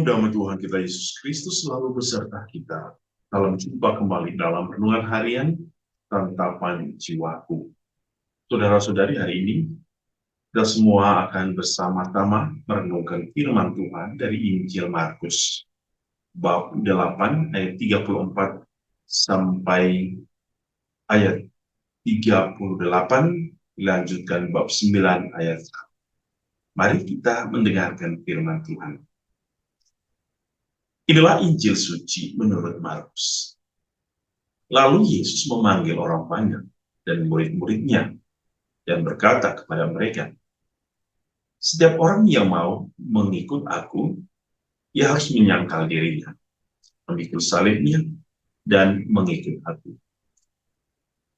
Shalom damai Tuhan kita Yesus Kristus selalu beserta kita. Dalam jumpa kembali dalam renungan harian Santapan Jiwaku. Saudara-saudari, hari ini kita semua akan bersama-sama merenungkan firman Tuhan dari Injil Markus bab 8 ayat 34 sampai ayat 38, dilanjutkan bab 9 ayat 1. Mari kita mendengarkan firman Tuhan. Inilah Injil suci menurut Markus. Lalu Yesus memanggil orang banyak dan murid-muridnya dan berkata kepada mereka, "Setiap orang yang mau mengikut aku, ia harus menyangkal dirinya, memikul salibnya, dan mengikut aku.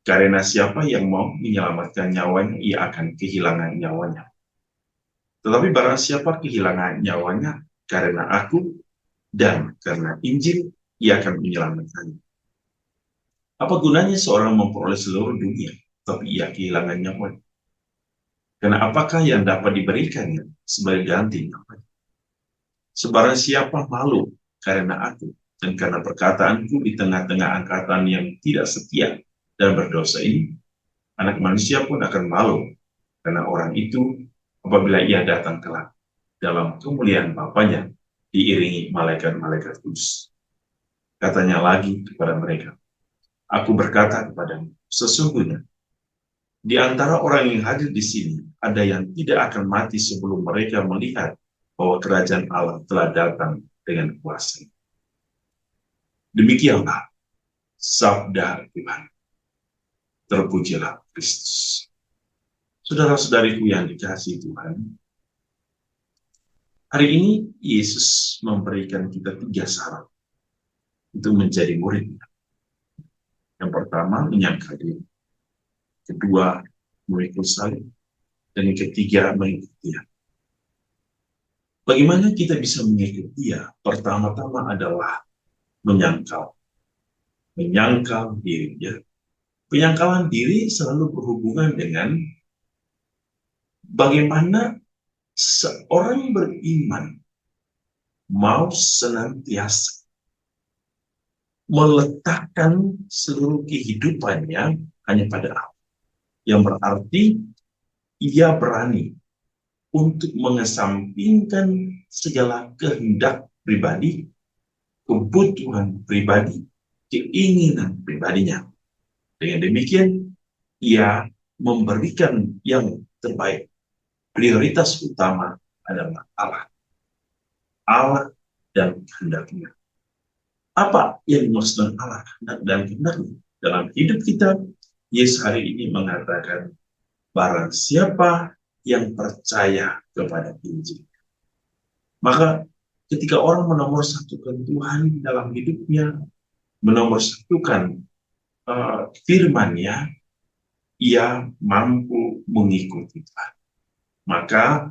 Karena siapa yang mau menyelamatkan nyawanya, ia akan kehilangan nyawanya. Tetapi barang siapa kehilangan nyawanya karena aku dan karena Injil, ia akan menyelamatkannya. Apa gunanya seorang memperoleh seluruh dunia, tapi ia kehilangan nyawanya? Karena apakah yang dapat diberikannya sebagai ganti nyawanya? Sebarang siapa malu karena aku dan karena perkataanku di tengah-tengah angkatan yang tidak setia dan berdosa ini, anak manusia pun akan malu karena orang itu apabila ia datang kelak dalam kemuliaan Bapanya diiringi malaikat-malaikat kudus." Katanya lagi kepada mereka, "Aku berkata kepadamu, sesungguhnya di antara orang yang hadir di sini ada yang tidak akan mati sebelum mereka melihat bahwa kerajaan Allah telah datang dengan kuasa." Demikianlah sabda Tuhan. Terpujilah Kristus. Saudara-saudariku yang dikasihi Tuhan, hari ini Yesus memberikan kita 3 syarat untuk menjadi murid. Yang pertama, menyangkal diri. Kedua, memikul salib. Dan yang ketiga, mengikuti Dia. Bagaimana kita bisa mengikuti Dia? Pertama-tama adalah menyangkal diri. Ya. Penyangkalan diri selalu berhubungan dengan bagaimana seorang beriman mau senantiasa meletakkan seluruh kehidupannya hanya pada Allah. Yang berarti ia berani untuk mengesampingkan segala kehendak pribadi, kebutuhan pribadi, keinginan pribadinya. Dengan demikian, ia memberikan yang terbaik. Prioritas utama adalah Allah. Allah dan kehendaknya. Apa yang dimaksudkan Allah dan kehendaknya? Dalam hidup kita, Yesus hari ini mengatakan, barang siapa yang percaya kepada Injil, maka ketika orang menomorsatukan Tuhan dalam hidupnya, menomorsatukan firman-Nya, ia mampu mengikuti Tuhan. Maka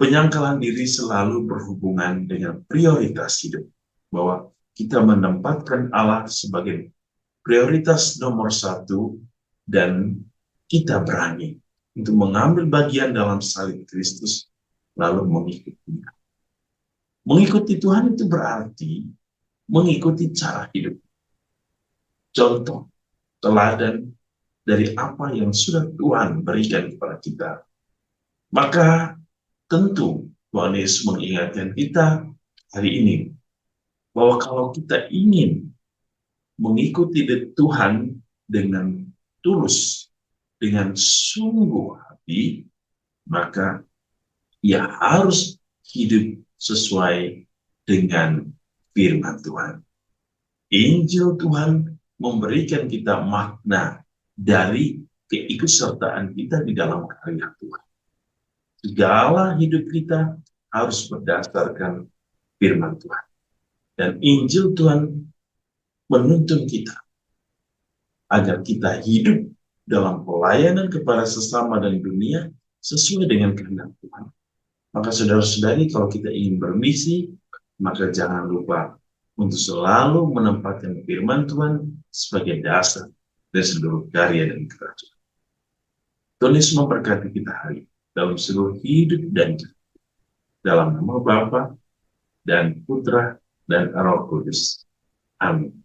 penyangkalan diri selalu berhubungan dengan prioritas hidup, bahwa kita menempatkan Allah sebagai prioritas nomor 1 dan kita berani untuk mengambil bagian dalam salib Kristus lalu mengikutinya. Mengikuti Tuhan itu berarti mengikuti cara hidup, contoh, teladan dari apa yang sudah Tuhan berikan kepada kita. Maka tentu Tuhan Yesus mengingatkan kita hari ini bahwa kalau kita ingin mengikuti Tuhan dengan tulus, dengan sungguh hati, maka ia harus hidup sesuai dengan firman Tuhan. Injil Tuhan memberikan kita makna dari keikutsertaan kita di dalam karya Tuhan. Segala hidup kita harus berdasarkan firman Tuhan. Dan Injil Tuhan menuntun kita agar kita hidup dalam pelayanan kepada sesama dan dunia sesuai dengan kehendak Tuhan. Maka saudara-saudari, kalau kita ingin bermisi, maka jangan lupa untuk selalu menempatkan firman Tuhan sebagai dasar dari seluruh karya dan kerajaan. Tuhan Yesus memberkati kita hari dalam seluruh hidup dan dalam nama Bapa dan Putra, dan Roh Kudus. Amin.